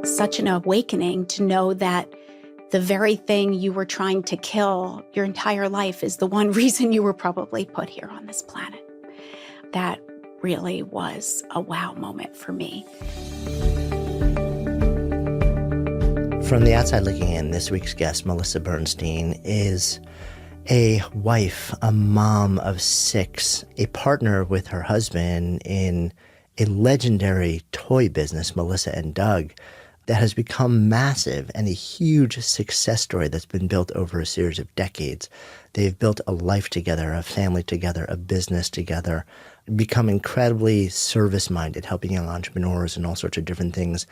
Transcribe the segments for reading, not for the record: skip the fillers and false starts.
such an awakening to know that the very thing you were trying to kill your entire life is the one reason you were probably put here on this planet. That really was a wow moment for me. From the outside looking in, this week's guest, Melissa Bernstein, is a wife, a mom of 6, a partner with her husband in a legendary toy business, Melissa and Doug, that has become massive and a huge success story that's been built over a series of decades. They've built a life together, a family together, a business together, become incredibly service-minded, helping young entrepreneurs and all sorts of different things,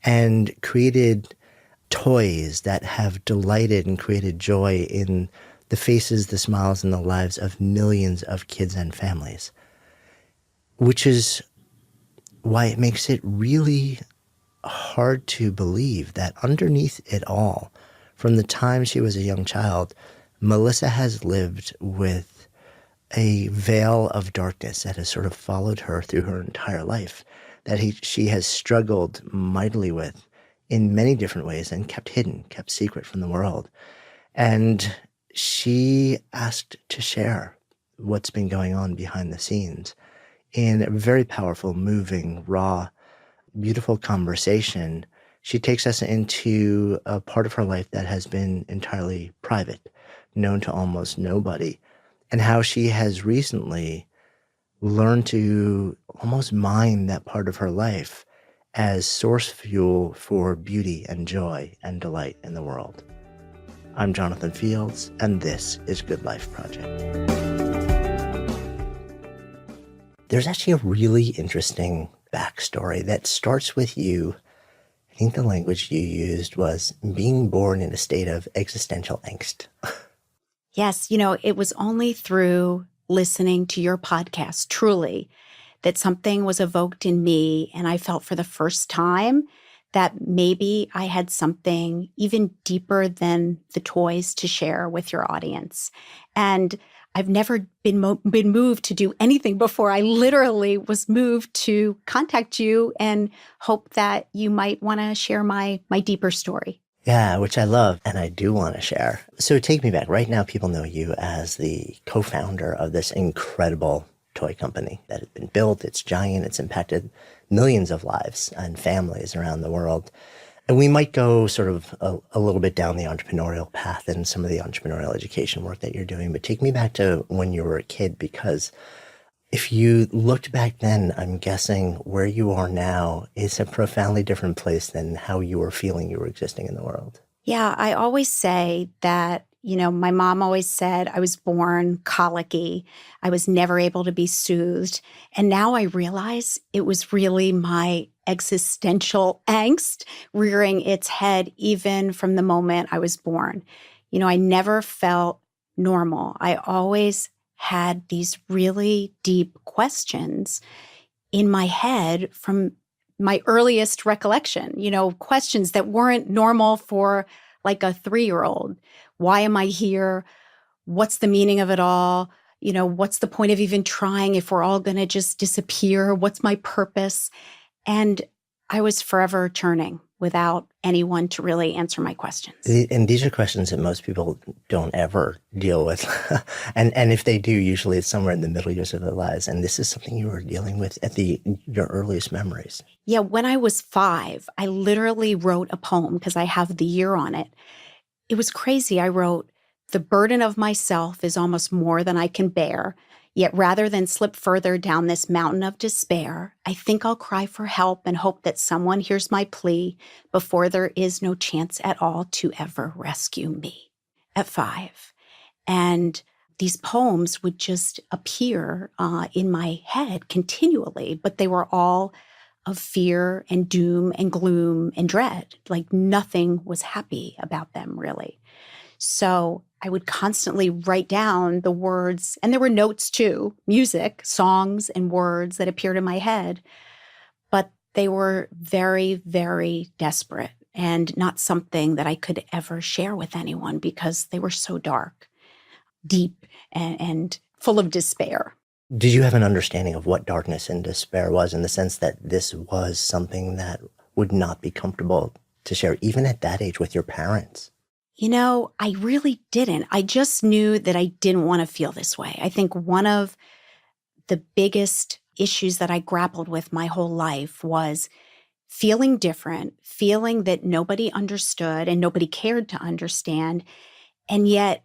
and created toys that have delighted and created joy in the faces, the smiles, and the lives of millions of kids and families, which is why it makes it really hard to believe that underneath it all, from the time she was a young child, Melissa has lived with a veil of darkness that has sort of followed her through her entire life, that she has struggled mightily with in many different ways and kept hidden, kept secret from the world. And she asked to share what's been going on behind the scenes in a very powerful, moving, raw, beautiful conversation. She takes us into a part of her life that has been entirely private, known to almost nobody, and how she has recently learned to almost mine that part of her life as source fuel for beauty and joy and delight in the world. I'm Jonathan Fields, and this is Good Life Project. There's actually a really interesting backstory that starts with you. I think the language you used was being born in a state of existential angst. Yes, it was only through listening to your podcast, truly, that something was evoked in me, and I felt for the first time that maybe I had something even deeper than the toys to share with your audience. And I've never been moved to do anything before. I literally was moved to contact you and hope that you might want to share my deeper story. Yeah, which I love and I do want to share. So take me back. Right now, people know you as the co-founder of this incredible toy company that has been built. It's giant. It's impacted millions of lives and families around the world. And we might go sort of a little bit down the entrepreneurial path and some of the entrepreneurial education work that you're doing. But take me back to when you were a kid, because if you looked back then, I'm guessing where you are now is a profoundly different place than how you were feeling you were existing in the world. Yeah, I always say that, my mom always said I was born colicky. I was never able to be soothed. And now I realize it was really my existential angst rearing its head even from the moment I was born. I never felt normal. I always had these really deep questions in my head from my earliest recollection, questions that weren't normal for like a 3-year-old. Why am I here? What's the meaning of it all? What's the point of even trying if we're all going to just disappear? What's my purpose? And I was forever churning without anyone to really answer my questions. And these are questions that most people don't ever deal with. and if they do, usually it's somewhere in the middle years of their lives. And this is something you were dealing with at your earliest memories. Yeah, when I was 5, I literally wrote a poem because I have the year on it. It was crazy. I wrote, "The burden of myself is almost more than I can bear. Yet rather than slip further down this mountain of despair, I think I'll cry for help and hope that someone hears my plea before there is no chance at all to ever rescue me." At 5. And these poems would just appear in my head continually, but they were all of fear and doom and gloom and dread. Like nothing was happy about them, really. So I would constantly write down the words, and there were notes too, music, songs, and words that appeared in my head. But they were very, very desperate and not something that I could ever share with anyone because they were so dark, deep, and full of despair. Did you have an understanding of what darkness and despair was, in the sense that this was something that would not be comfortable to share, even at that age, with your parents? I really didn't. I just knew that I didn't want to feel this way. I think one of the biggest issues that I grappled with my whole life was feeling different, feeling that nobody understood and nobody cared to understand, and yet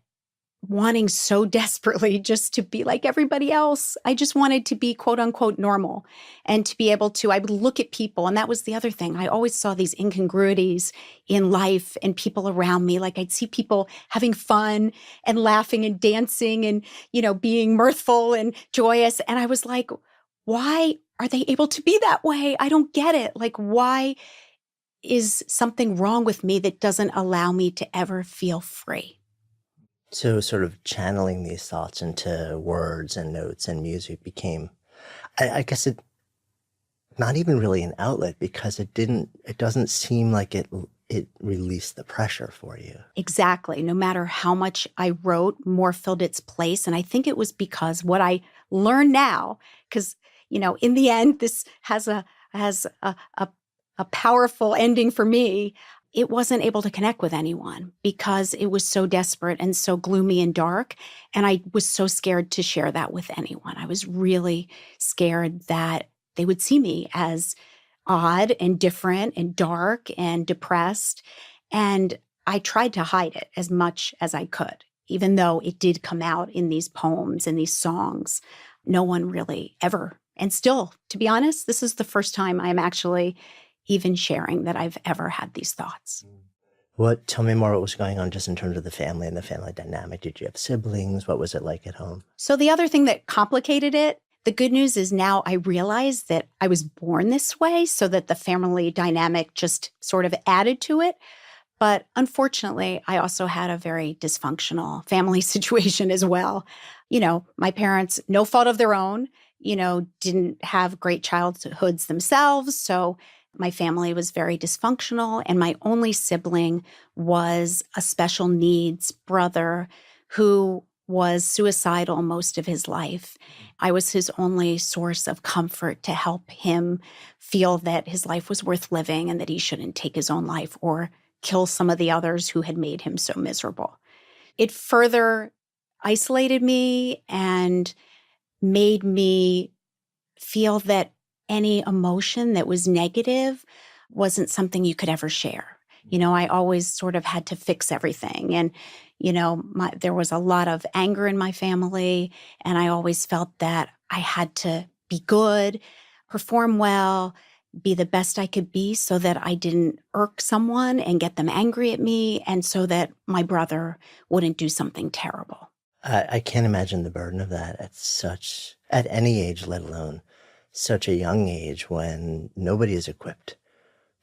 wanting so desperately just to be like everybody else. I just wanted to be quote unquote normal and to be able to, I would look at people. And that was the other thing. I always saw these incongruities in life and people around me. Like I'd see people having fun and laughing and dancing and, being mirthful and joyous. And I was like, why are they able to be that way? I don't get it. Like, why is something wrong with me that doesn't allow me to ever feel free? So sort of channeling these thoughts into words and notes and music became, I guess it not even really an outlet, because it doesn't seem like it released the pressure for you. Exactly. No matter how much I wrote, more filled its place. And I think it was because what I learn now, because, in the end, this has a powerful ending for me. It wasn't able to connect with anyone because it was so desperate and so gloomy and dark. And I was so scared to share that with anyone. I was really scared that they would see me as odd and different and dark and depressed. And I tried to hide it as much as I could, even though it did come out in these poems and these songs. No one really ever. And still, to be honest, this is the first time I'm actually even sharing that I've ever had these thoughts. Tell me more what was going on just in terms of the family and the family dynamic. Did you have siblings? What was it like at home? So the other thing that complicated it, the good news is now I realize that I was born this way, so that the family dynamic just sort of added to it. But unfortunately, I also had a very dysfunctional family situation as well. My parents, no fault of their own, didn't have great childhoods themselves. So my family was very dysfunctional. And my only sibling was a special needs brother who was suicidal most of his life. I was his only source of comfort to help him feel that his life was worth living and that he shouldn't take his own life or kill some of the others who had made him so miserable. It further isolated me and made me feel that any emotion that was negative wasn't something you could ever share. I always sort of had to fix everything. And, there was a lot of anger in my family. And I always felt that I had to be good, perform well, be the best I could be so that I didn't irk someone and get them angry at me. And so that my brother wouldn't do something terrible. I can't imagine the burden of that at any age, let alone such a young age when nobody is equipped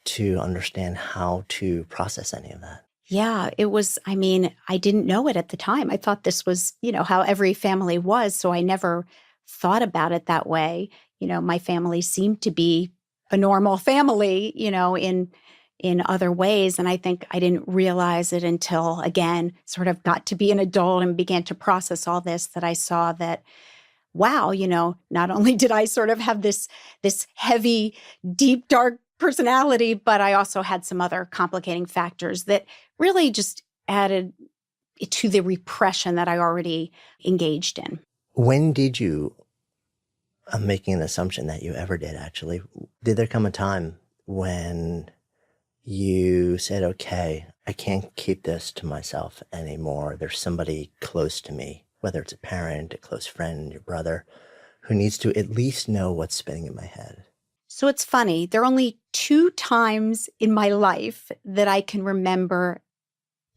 to understand how to process any of that. Yeah, it was, I didn't know it at the time. I thought this was, how every family was. So I never thought about it that way. My family seemed to be a normal family, in other ways. And I think I didn't realize it until, again, sort of got to be an adult and began to process all this, that I saw that, wow, not only did I sort of have this heavy, deep, dark personality, but I also had some other complicating factors that really just added to the repression that I already engaged in. When did you, I'm making an assumption that you ever did actually, did there come a time when you said, okay, I can't keep this to myself anymore. There's somebody close to me, whether it's a parent, a close friend, your brother, who needs to at least know what's spinning in my head? So it's funny. There are only 2 times in my life that I can remember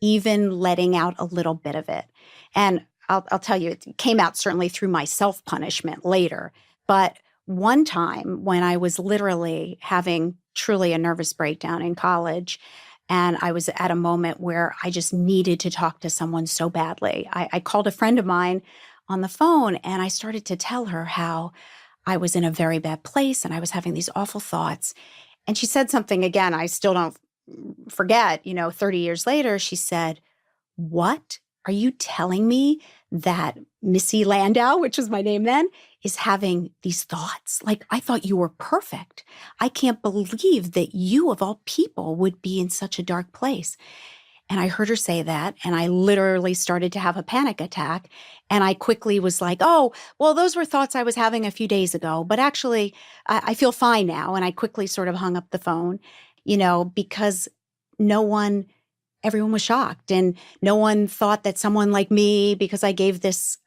even letting out a little bit of it. And I'll tell you, it came out certainly through my self-punishment later. But one time when I was literally having truly a nervous breakdown in college, and I was at a moment where I just needed to talk to someone so badly. I called a friend of mine on the phone and I started to tell her how I was in a very bad place and I was having these awful thoughts. And she said something, again, I still don't forget, 30 years later, she said, "What? Are you telling me that Missy Landau," which was my name then, is having these thoughts. Like, I thought you were perfect. I can't believe that you, of all people, would be in such a dark place. And I heard her say that, and I literally started to have a panic attack. And I quickly was like, oh, well, those were thoughts I was having a few days ago, but actually, I feel fine now. And I quickly sort of hung up the phone, because no one everyone was shocked, and no one thought that someone like me, because I gave this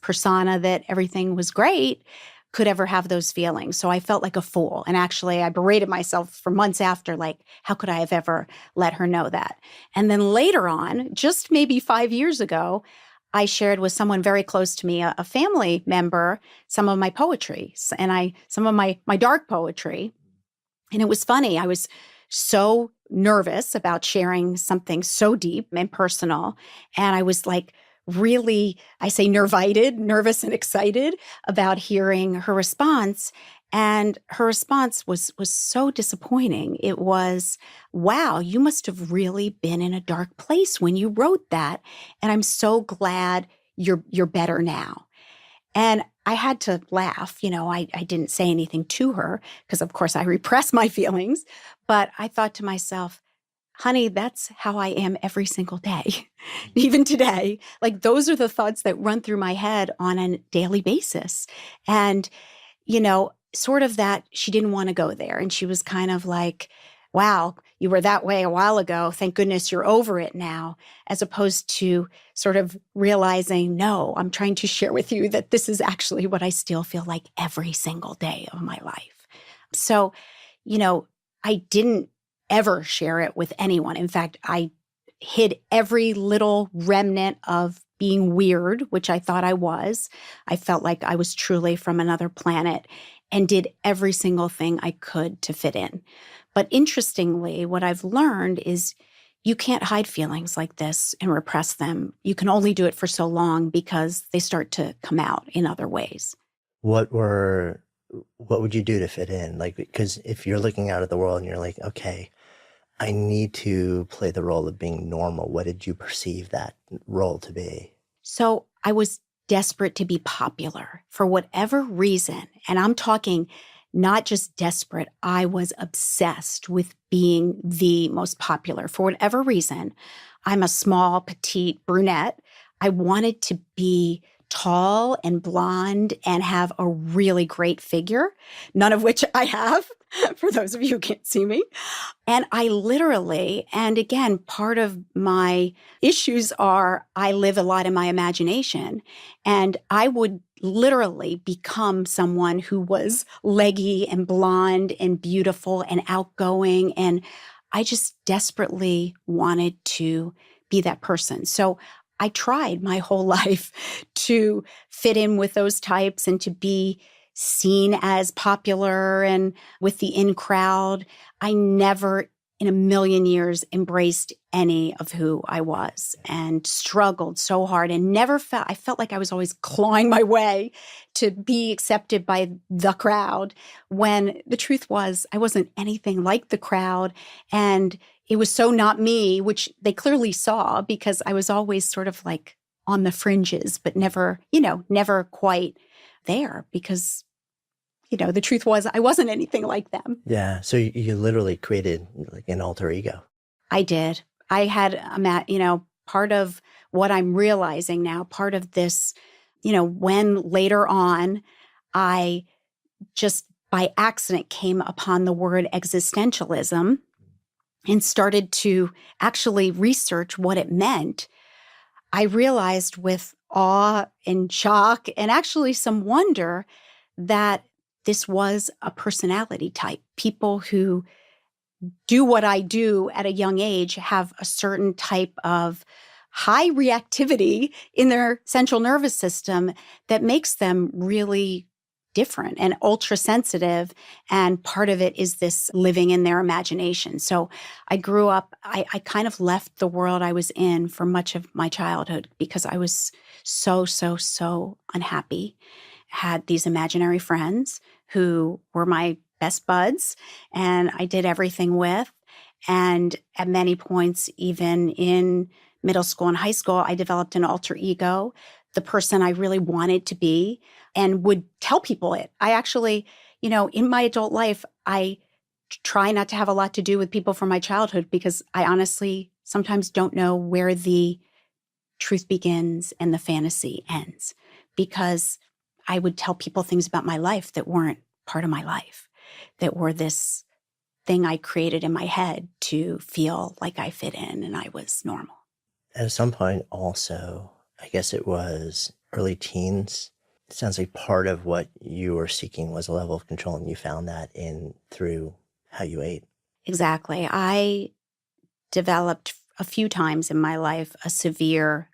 persona that everything was great, could ever have those feelings. So I felt like a fool. And actually, I berated myself for months after, like, how could I have ever let her know that? And then later on, just maybe 5 years ago, I shared with someone very close to me, a family member, some of my poetry and some of my dark poetry. And it was funny. I was so nervous about sharing something so deep and personal. And I was like, really, I say nervited, nervous and excited about hearing her response. And her response was so disappointing. It was, wow, you must have really been in a dark place when you wrote that. And I'm so glad you're better now. And I had to laugh. I didn't say anything to her because, of course, I repress my feelings. But I thought to myself, honey, that's how I am every single day, even today. Like, those are the thoughts that run through my head on a daily basis. And, sort of that she didn't want to go there. And she was kind of like, wow, you were that way a while ago. Thank goodness you're over it now, as opposed to sort of realizing, no, I'm trying to share with you that this is actually what I still feel like every single day of my life. So, I didn't ever share it with anyone. In fact, I hid every little remnant of being weird, which I thought I was. I felt like I was truly from another planet and did every single thing I could to fit in. But interestingly, what I've learned is you can't hide feelings like this and repress them. You can only do it for so long because they start to come out in other ways. What would you do to fit in? Like, because if you're looking out at the world and you're like, okay, I need to play the role of being normal, what did you perceive that role to be? So I was desperate to be popular for whatever reason. And I'm talking not just desperate, I was obsessed with being the most popular for whatever reason. I'm a small, petite brunette. I wanted to be tall and blonde and have a really great figure, none of which I have, for those of you who can't see me. And I literally, and again, part of my issues are I live a lot in my imagination, and I would literally become someone who was leggy and blonde and beautiful and outgoing. And I just desperately wanted to be that person. So I tried my whole life to fit in with those types and to be seen as popular and with the in crowd. I never in a million years embraced any of who I was and struggled so hard and I felt like I was always clawing my way to be accepted by the crowd, when the truth was I wasn't anything like the crowd. And it was so not me, which they clearly saw because I was always sort of like on the fringes, but never quite there because, the truth was I wasn't anything like them. Yeah. So you literally created like an alter ego. I did. I had, part of what I'm realizing now, part of this, when later on I just by accident came upon the word existentialism and started to actually research what it meant, I realized with awe and shock and actually some wonder that this was a personality type. People who do what I do at a young age have a certain type of high reactivity in their central nervous system that makes them really different and ultra sensitive. And part of it is this living in their imagination. So I grew up, I kind of left the world I was in for much of my childhood because I was so unhappy. Had these imaginary friends who were my best buds and I did everything with. And at many points, even in middle school and high school, I developed an alter ego the person I really wanted to be and would tell people it. I actually, in my adult life, I try not to have a lot to do with people from my childhood because I honestly sometimes don't know where the truth begins and the fantasy ends, because I would tell people things about my life that weren't part of my life, that were this thing I created in my head to feel like I fit in and I was normal. At some point also, I guess it was early teens. It sounds like part of what you were seeking was a level of control, and you found that in through how you ate. Exactly. I developed a few times in my life a severe,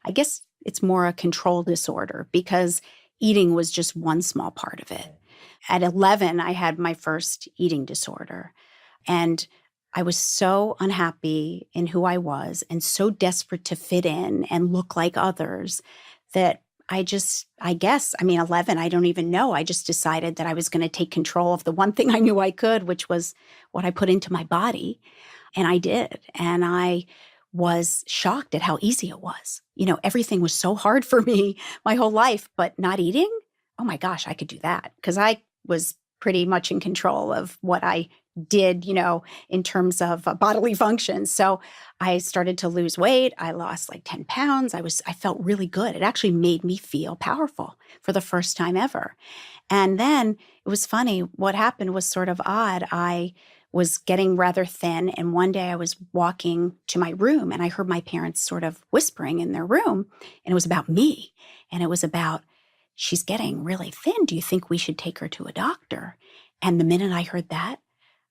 I guess it's more a control disorder, because eating was just one small part of it. At 11, I had my first eating disorder, and I was so unhappy in who I was and so desperate to fit in and look like others that I guess, 11, I don't even know. I just decided that I was going to take control of the one thing I knew I could, which was what I put into my body. And I did. And I was shocked at how easy it was. Everything was so hard for me my whole life, but not eating? Oh my gosh, I could do that, because I was pretty much in control of what I did, in terms of bodily functions. So I started to lose weight. I lost like 10 pounds. I felt really good. It actually made me feel powerful for the first time ever. And then it was funny. What happened was sort of odd. I was getting rather thin. And one day I was walking to my room and I heard my parents sort of whispering in their room. And it was about me. And it was about, she's getting really thin. Do you think we should take her to a doctor? And the minute I heard that,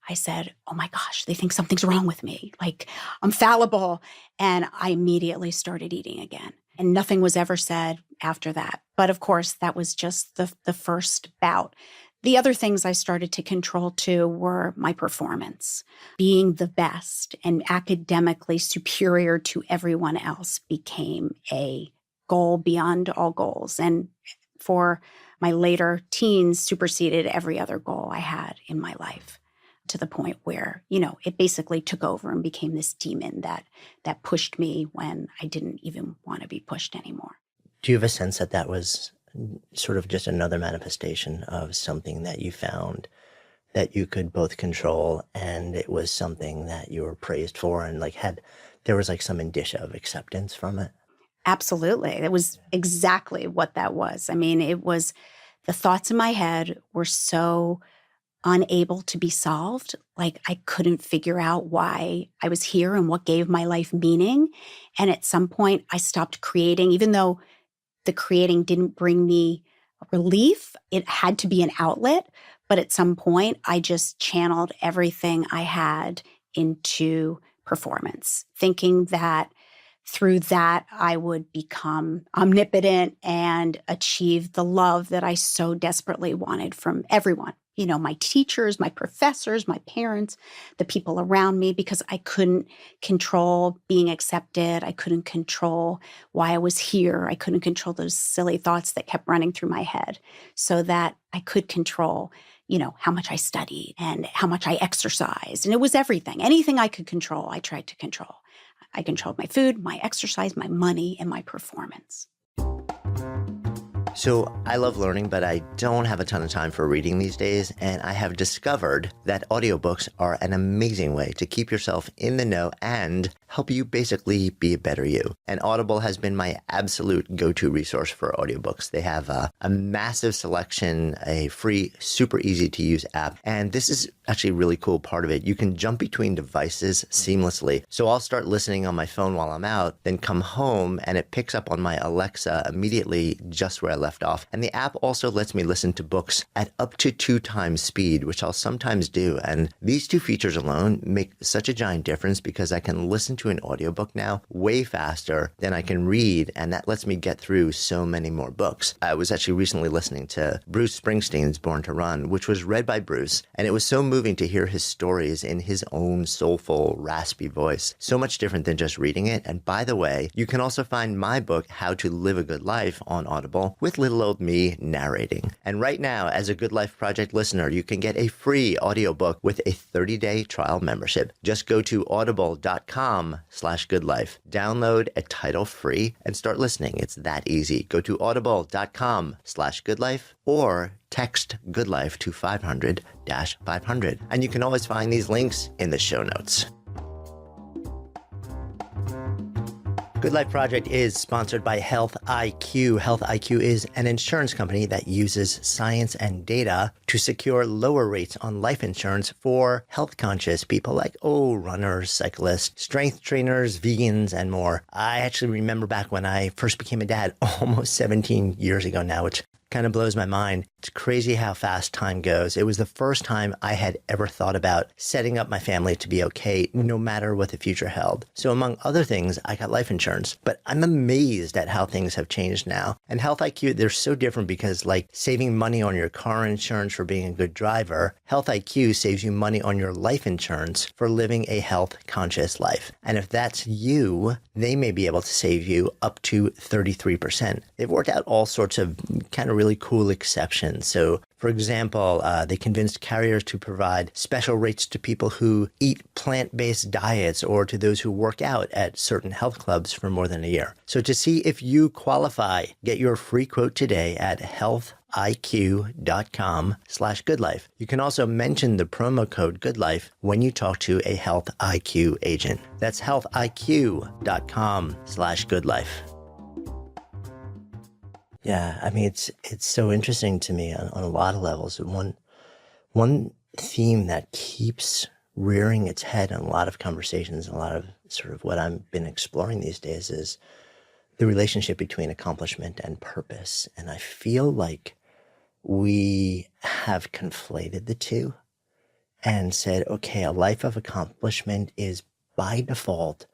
I said, oh my gosh, they think something's wrong with me. Like, I'm fallible. And I immediately started eating again. And nothing was ever said after that. But of course, that was just the first bout. The other things I started to control too were my performance. Being the best and academically superior to everyone else became a goal beyond all goals. And for my later teens, superseded every other goal I had in my life, to the point where, it basically took over and became this demon that pushed me when I didn't even want to be pushed anymore. Do you have a sense that that was sort of just another manifestation of something that you found that you could both control, and it was something that you were praised for, and there was like some indicia of acceptance from it? Absolutely. It was exactly what that was. It was, the thoughts in my head were so unable to be solved. Like, I couldn't figure out why I was here and what gave my life meaning. And at some point I stopped creating, even though the creating didn't bring me relief. It had to be an outlet. But at some point I just channeled everything I had into performance, thinking that through that I would become omnipotent and achieve the love that I so desperately wanted from everyone. My teachers, my professors, my parents, the people around me, because I couldn't control being accepted. I couldn't control why I was here. I couldn't control those silly thoughts that kept running through my head, so that I could control, how much I studied and how much I exercised. And it was everything. Anything I could control, I tried to control. I controlled my food, my exercise, my money, and my performance. So I love learning, but I don't have a ton of time for reading these days, and I have discovered that audiobooks are an amazing way to keep yourself in the know and help you basically be a better you. And Audible has been my absolute go-to resource for audiobooks. They have a massive selection, a free, super easy to use app, and this is actually a really cool part of it. You can jump between devices seamlessly. So I'll start listening on my phone while I'm out, then come home and it picks up on my Alexa immediately just where I left off. And the app also lets me listen to books at up to 2 times speed, which I'll sometimes do. And these two features alone make such a giant difference, because I can listen to an audiobook now way faster than I can read, and that lets me get through so many more books. I was actually recently listening to Bruce Springsteen's Born to Run, which was read by Bruce, and it was so moving to hear his stories in his own soulful, raspy voice. So much different than just reading it. And by the way, you can also find my book, How to Live a Good Life, on Audible with with little old me narrating. And right now, as a Good Life Project listener, you can get a free audiobook with a 30-day trial membership. Just go to audible.com/goodlife. Download a title free and start listening. It's that easy. Go to audible.com/goodlife or text GoodLife to 500-500. And you can always find these links in the show notes. Good Life Project is sponsored by Health IQ. Health IQ is an insurance company that uses science and data to secure lower rates on life insurance for health-conscious people like, runners, cyclists, strength trainers, vegans, and more. I actually remember back when I first became a dad almost 17 years ago now, which kind of blows my mind. It's crazy how fast time goes. It was the first time I had ever thought about setting up my family to be okay, no matter what the future held. So among other things, I got life insurance, but I'm amazed at how things have changed now. And Health IQ, they're so different because like saving money on your car insurance for being a good driver, Health IQ saves you money on your life insurance for living a health conscious life. And if that's you, they may be able to save you up to 33%. They've worked out all sorts of kind of really cool exceptions. So, for example, they convinced carriers to provide special rates to people who eat plant-based diets or to those who work out at certain health clubs for more than a year. So to see if you qualify, get your free quote today at healthiq.com/goodlife. You can also mention the promo code GoodLife when you talk to a Health IQ agent. That's healthiq.com/goodlife. Yeah, I mean, it's so interesting to me on a lot of levels. One theme that keeps rearing its head in a lot of conversations, a lot of sort of what I've been exploring these days is the relationship between accomplishment and purpose. And I feel like we have conflated the two and said, okay, a life of accomplishment is by default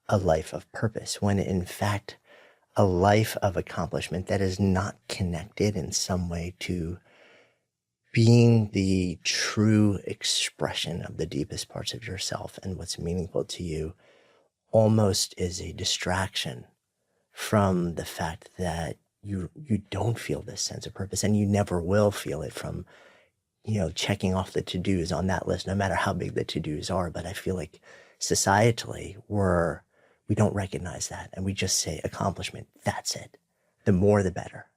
a life of purpose, when in fact, a life of accomplishment that is not connected in some way to being the true expression of the deepest parts of yourself and what's meaningful to you almost is a distraction from the fact that you don't feel this sense of purpose, and you never will feel it from, checking off the to-dos on that list, no matter how big the to-dos are. But I feel like societally we don't recognize that, and we just say accomplishment. That's it. The more, the better.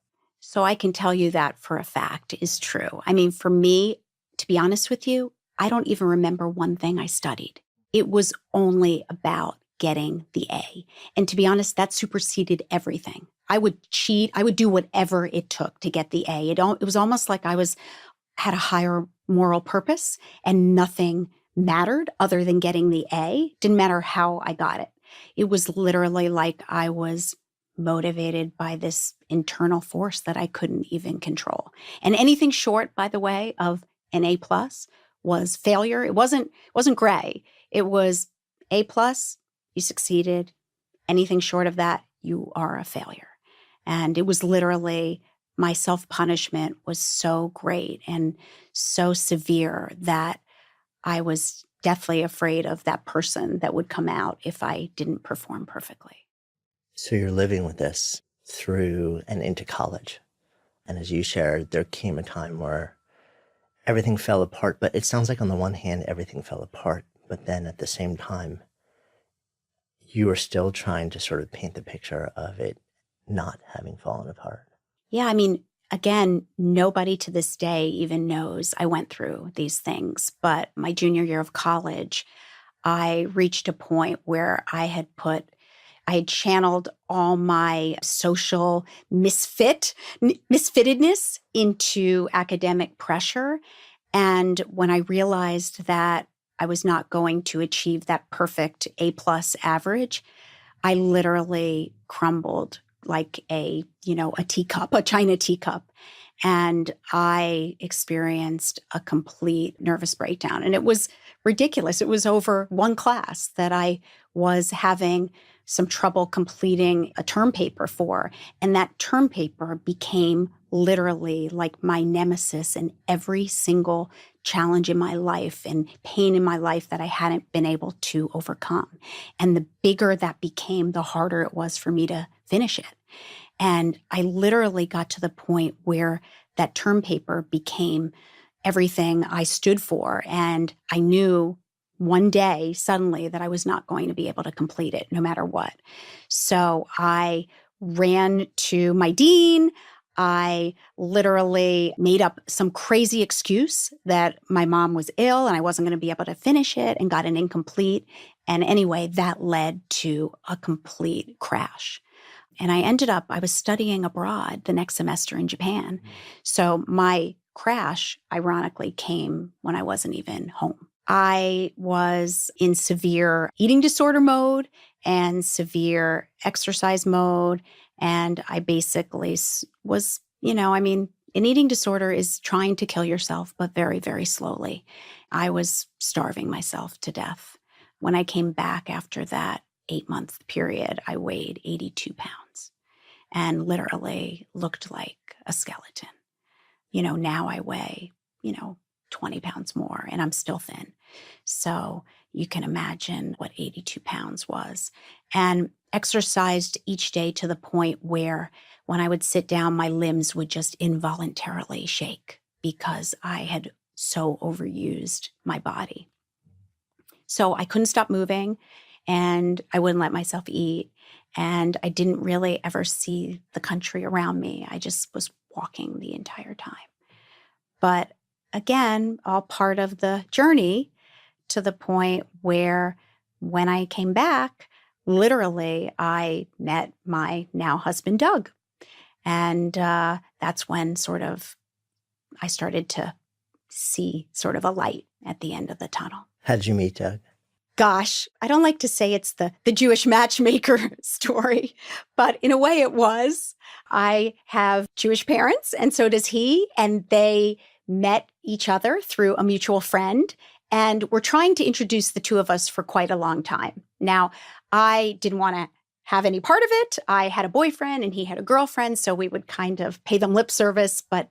So I can tell you that for a fact is true. I mean, for me, to be honest with you, I don't even remember one thing I studied. It was only about getting the A. And to be honest, that superseded everything. I would cheat. I would do whatever it took to get the A. It was almost like I had a higher moral purpose and nothing mattered other than getting the A. Didn't matter how I got it. It was literally like I was motivated by this internal force that I couldn't even control. And anything short, by the way, of an A+ was failure. It wasn't gray. It was A+, you succeeded. Anything short of that, you are a failure. And it was literally, my self-punishment was so great and so severe that I was deathly afraid of that person that would come out if I didn't perform perfectly. So you're living with this through and into college. And as you shared, there came a time where everything fell apart. But it sounds like on the one hand, everything fell apart. But then at the same time, you were still trying to sort of paint the picture of it not having fallen apart. Yeah, I mean, again, nobody to this day even knows I went through these things. But my junior year of college, I reached a point where I had channeled all my social misfittedness into academic pressure. And when I realized that I was not going to achieve that perfect A+ average, I literally crumbled like a teacup, a china teacup. And I experienced a complete nervous breakdown. And it was ridiculous. It was over one class that I was having some trouble completing a term paper for. And that term paper became literally like my nemesis in every single challenge in my life and pain in my life that I hadn't been able to overcome. And the bigger that became, the harder it was for me to finish it. And I literally got to the point where that term paper became everything I stood for. And I knew one day suddenly that I was not going to be able to complete it no matter what. So I ran to my dean. I literally made up some crazy excuse that my mom was ill and I wasn't going to be able to finish it and got an incomplete. And anyway, that led to a complete crash. And I was studying abroad the next semester in Japan. So my crash, ironically, came when I wasn't even home. I was in severe eating disorder mode and severe exercise mode. And I basically was, an eating disorder is trying to kill yourself, but very, very slowly. I was starving myself to death. When I came back after that 8-month period, I weighed 82 pounds and literally looked like a skeleton. Now I weigh, 20 pounds more and I'm still thin. So you can imagine what 82 pounds was. And exercised each day to the point where when I would sit down, my limbs would just involuntarily shake because I had so overused my body. So I couldn't stop moving and I wouldn't let myself eat. And I didn't really ever see the country around me. I just was walking the entire time. But again, all part of the journey to the point where when I came back, literally, I met my now husband, Doug. And that's when sort of I started to see sort of a light at the end of the tunnel. How did you meet Doug? Gosh, I don't like to say it's the Jewish matchmaker story, but in a way it was. I have Jewish parents, and so does he, and they met each other through a mutual friend, and were trying to introduce the two of us for quite a long time. Now, I didn't want to have any part of it. I had a boyfriend and he had a girlfriend, so we would kind of pay them lip service, but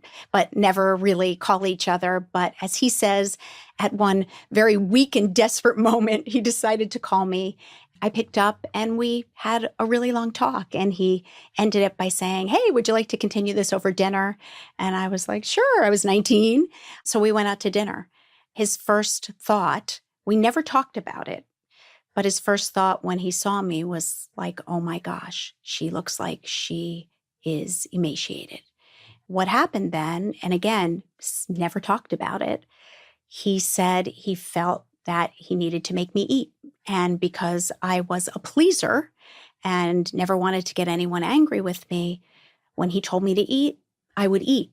never really call each other. But as he says, at one very weak and desperate moment, he decided to call me. I picked up and we had a really long talk, and he ended it by saying, "Hey, would you like to continue this over dinner?" And I was like, "Sure." I was 19. So we went out to dinner. His first thought, we never talked about it, but his first thought when he saw me was like, "Oh my gosh, she looks like she is emaciated." What happened then, and again, never talked about it, he said he felt that he needed to make me eat. And because I was a pleaser and never wanted to get anyone angry with me, when he told me to eat, I would eat.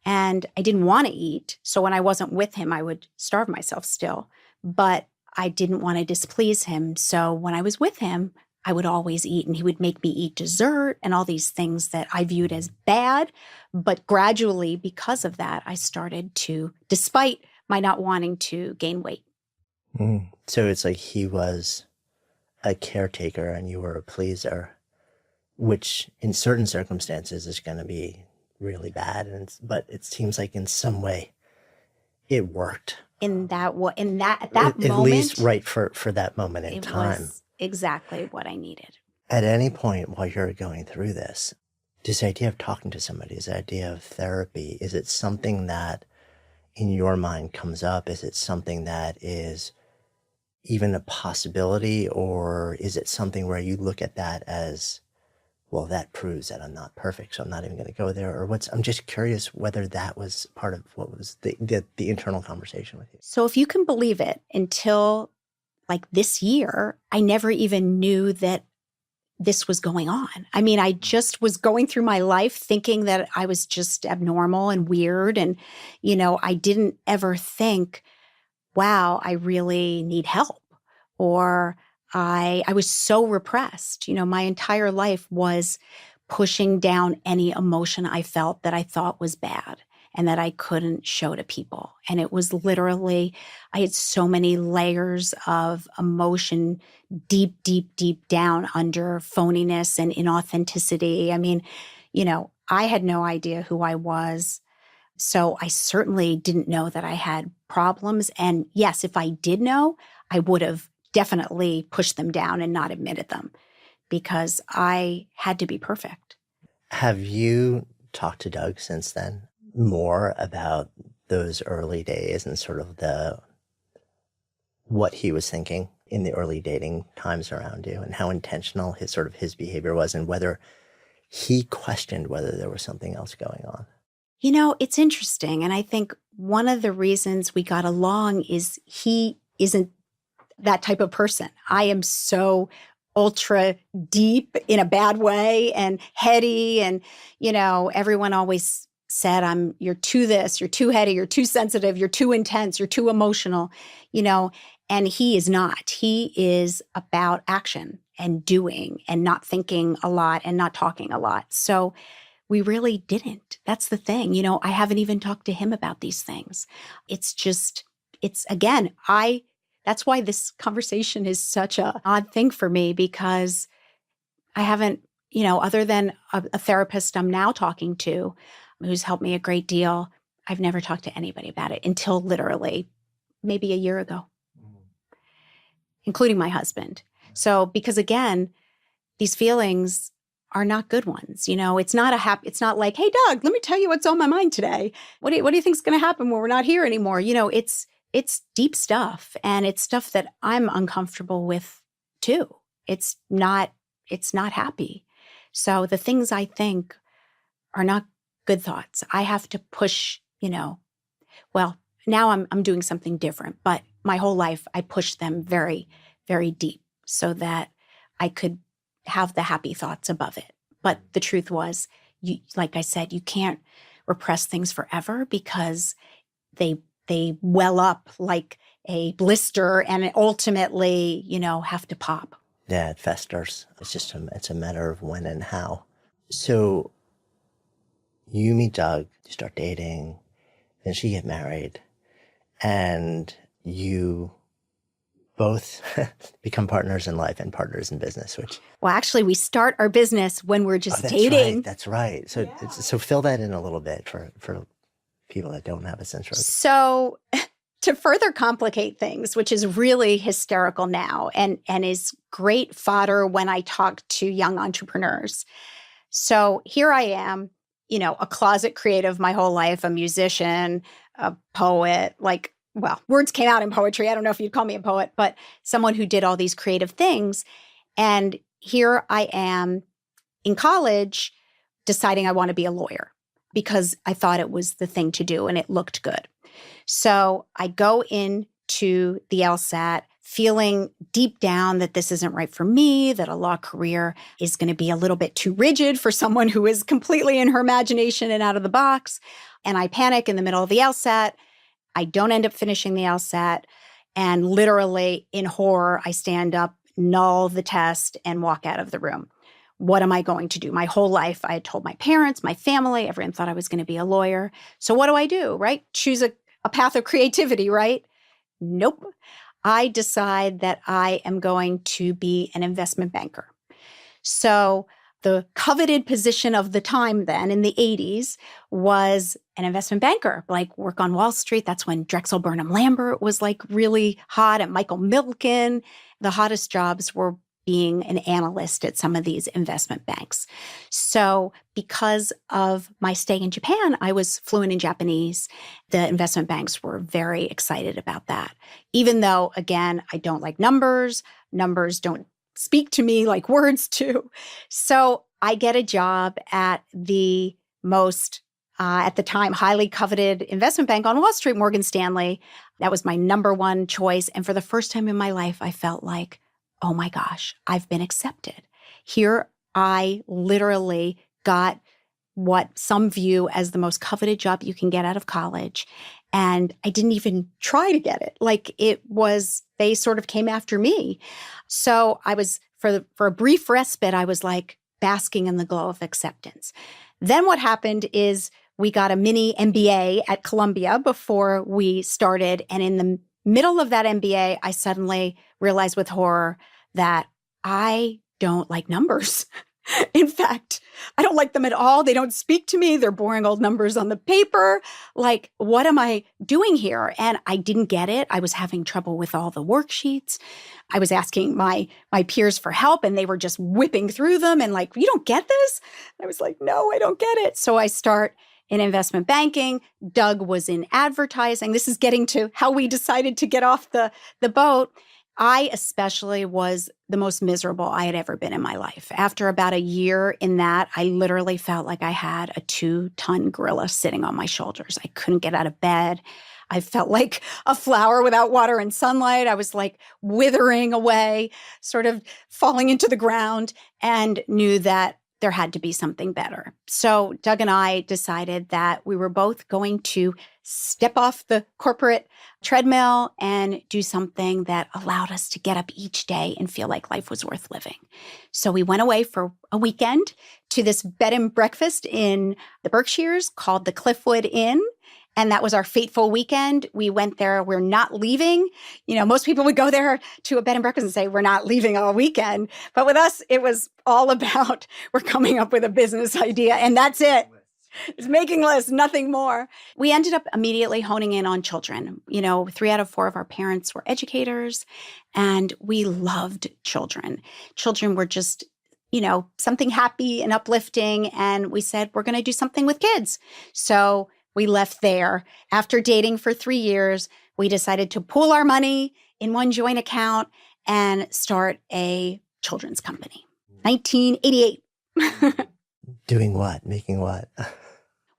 And I didn't want to eat. So when I wasn't with him, I would starve myself still. But I didn't want to displease him. So when I was with him, I would always eat, and he would make me eat dessert and all these things that I viewed as bad. But gradually, because of that, I started to, despite my not wanting to, gain weight. So it's like he was a caretaker and you were a pleaser, which in certain circumstances is going to be really bad. But it seems like in some way it worked. At that moment, at least right for that moment in time. It was exactly what I needed. At any point while you're going through this idea of talking to somebody, this idea of therapy, is it something that in your mind comes up? Is it something that is even a possibility, or is it something where you look at that as, well, that proves that I'm not perfect, so I'm not even going to go there? Or I'm just curious whether that was part of what was the internal conversation with you. So if you can believe it, until like this year, I never even knew that this was going on. I mean, I just was going through my life thinking that I was just abnormal and weird. And, I didn't ever think, wow, I really need help. Or I was so repressed. My entire life was pushing down any emotion I felt that I thought was bad and that I couldn't show to people. And it was literally, I had so many layers of emotion deep, deep, deep down under phoniness and inauthenticity. I mean, I had no idea who I was. So I certainly didn't know that I had problems. And yes, if I did know, I would have definitely pushed them down and not admitted them, because I had to be perfect. Have you talked to Doug since then more about those early days and sort of what he was thinking in the early dating times around you and how intentional his behavior was and whether he questioned whether there was something else going on? It's interesting. And I think one of the reasons we got along is he isn't that type of person. I am so ultra deep in a bad way and heady. And, everyone always said, you're too this, you're too heady, you're too sensitive, you're too intense, you're too emotional, and he is not. He is about action and doing and not thinking a lot and not talking a lot. So we really didn't. That's the thing. I haven't even talked to him about these things. That's why this conversation is such a odd thing for me, because I haven't, other than a therapist I'm now talking to who's helped me a great deal, I've never talked to anybody about it until literally maybe a year ago, including my husband. So, because again, these feelings are not good ones. It's not like, hey, Doug, let me tell you what's on my mind today. What do you think is going to happen when we're not here anymore? It's deep stuff, and it's stuff that I'm uncomfortable with too. It's not happy. So the things I think are not good thoughts. I have to push, well, now I'm doing something different, but my whole life I pushed them very, very deep so that I could have the happy thoughts above it. But the truth was, like I said, you can't repress things forever because they well up like a blister and ultimately, have to pop. Yeah, it festers. It's a matter of when and how. So you meet Doug, you start dating, then she get married, and you both become partners in life and partners in business, Well, actually, we start our business when we're just that's dating. Right, that's right. So, so fill that in a little bit for people that don't have a sense of it. So to further complicate things, which is really hysterical now and is great fodder when I talk to young entrepreneurs. So here I am, a closet creative my whole life, a musician, a poet, words came out in poetry. I don't know if you'd call me a poet, but someone who did all these creative things. And here I am in college deciding I want to be a lawyer because I thought it was the thing to do and it looked good. So I go into the LSAT feeling deep down that this isn't right for me, that a law career is going to be a little bit too rigid for someone who is completely in her imagination and out of the box. And I panic in the middle of the LSAT. I don't end up finishing the LSAT. And literally in horror, I stand up, null the test, and walk out of the room. What am I going to do? My whole life, I had told my parents, my family, everyone thought I was going to be a lawyer. So what do, right? Choose a path of creativity, right? Nope. I decide that I am going to be an investment banker. So the coveted position of the time then in the 80s was an investment banker, like work on Wall Street. That's when Drexel Burnham Lambert was like really hot, and Michael Milken. The hottest jobs were being an analyst at some of these investment banks. So because of my stay in Japan, I was fluent in Japanese. The investment banks were very excited about that. Even though, again, I don't like numbers. Numbers don't speak to me like words do. So I get a job at the most, at the time, highly coveted investment bank on Wall Street, Morgan Stanley. That was my number one choice. And for the first time in my life, I felt like, oh my gosh, I've been accepted. Here, I literally got what some view as the most coveted job you can get out of college. And I didn't even try to get it. Like they sort of came after me. So I was, for a brief respite, I was like basking in the glow of acceptance. Then what happened is we got a mini MBA at Columbia before we started. And in the middle of that MBA, I suddenly realized with horror that I don't like numbers. In fact, I don't like them at all. They don't speak to me. They're boring old numbers on the paper. Like, what am I doing here? And I didn't get it. I was having trouble with all the worksheets. I was asking my peers for help and they were just whipping through them and like, you don't get this? I was like, no, I don't get it. So I start in investment banking. Doug was in advertising. This is getting to how we decided to get off the boat. I especially was the most miserable I had ever been in my life. After about a year in that, I literally felt like I had a 2-ton gorilla sitting on my shoulders. I couldn't get out of bed. I felt like a flower without water and sunlight. I was like withering away, sort of falling into the ground, and knew that there had to be something better. So Doug and I decided that we were both going to step off the corporate treadmill and do something that allowed us to get up each day and feel like life was worth living. So we went away for a weekend to this bed and breakfast in the Berkshires called the Cliffwood Inn. And that was our fateful weekend. We went there. We're not leaving. You know, most people would go there to a bed and breakfast and say, we're not leaving all weekend. But with us, it was all about, we're coming up with a business idea and that's it. It's making lists, nothing more. We ended up immediately honing in on children. You know, 3 out of 4 of our parents were educators and we loved children. Children were just, you know, something happy and uplifting. And we said, we're going to do something with kids. So we left there. After dating for 3 years, we decided to pool our money in one joint account and start a children's company. 1988. Doing what? Making what?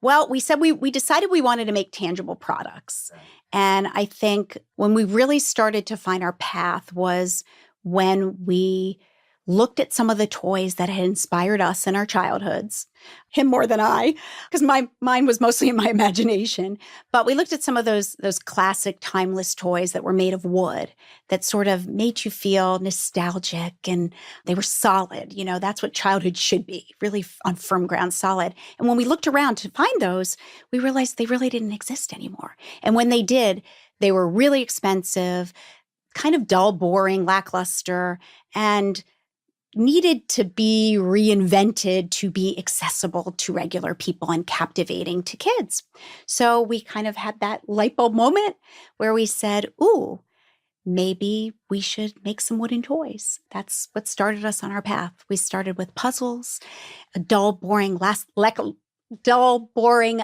Well, we said we decided we wanted to make tangible products. And I think when we really started to find our path was when we looked at some of the toys that had inspired us in our childhoods, him more than I, because my mind was mostly in my imagination. But we looked at some of those classic timeless toys that were made of wood that sort of made you feel nostalgic and they were solid. You know, that's what childhood should be, really on firm ground, solid. And when we looked around to find those, we realized they really didn't exist anymore. And when they did, they were really expensive, kind of dull, boring, lackluster, and needed to be reinvented to be accessible to regular people and captivating to kids. So we kind of had that light bulb moment where we said, ooh, maybe we should make some wooden toys. That's what started us on our path. We started with puzzles, a dull, boring,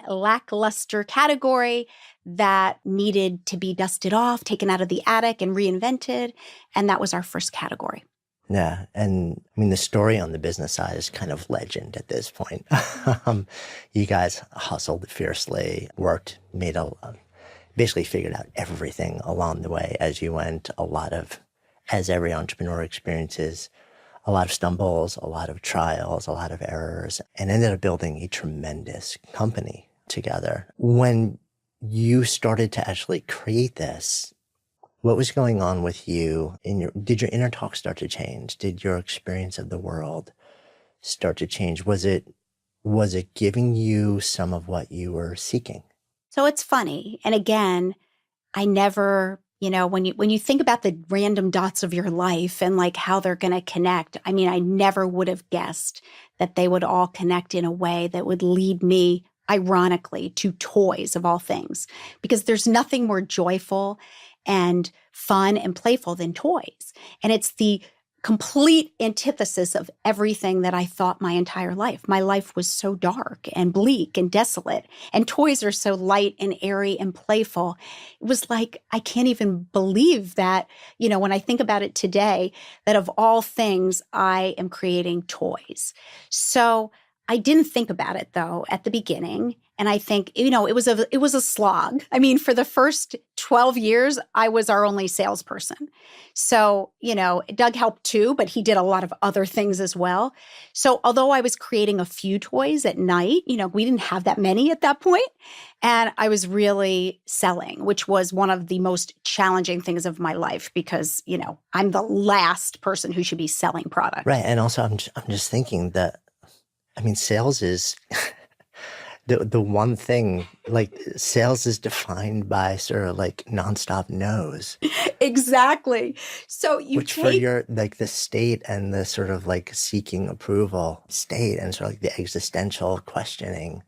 lackluster category that needed to be dusted off, taken out of the attic and reinvented. And that was our first category. Yeah. And I mean, the story on the business side is kind of legend at this point. You guys hustled fiercely, worked, basically figured out everything along the way as you went. As every entrepreneur experiences, a lot of stumbles, a lot of trials, a lot of errors, and ended up building a tremendous company together. When you started to actually create this, what was going on with you? Did your inner talk start to change? Did your experience of the world start to change? Was it giving you some of what you were seeking? So it's funny. And again, I never, you know, when you think about the random dots of your life and like how they're going to connect, I mean, I never would have guessed that they would all connect in a way that would lead me, ironically, to toys of all things, because there's nothing more joyful and fun and playful than toys. And it's the complete antithesis of everything that I thought my entire life. My life was so dark and bleak and desolate, and toys are so light and airy and playful. It was like, I can't even believe that, you know, when I think about it today, that of all things, I am creating toys. So I didn't think about it though at the beginning. And I think, you know, it was a slog. I mean, for the first 12 years, I was our only salesperson. So, you know, Doug helped too, but he did a lot of other things as well. So although I was creating a few toys at night, you know, we didn't have that many at that point. And I was really selling, which was one of the most challenging things of my life because, you know, I'm the last person who should be selling product. Right. And also I'm just thinking that, I mean, sales is the one thing, like sales is defined by sort of like nonstop no's, Exactly. So you which for take, your like the state and the sort of like seeking approval state and sort of like the existential questioning,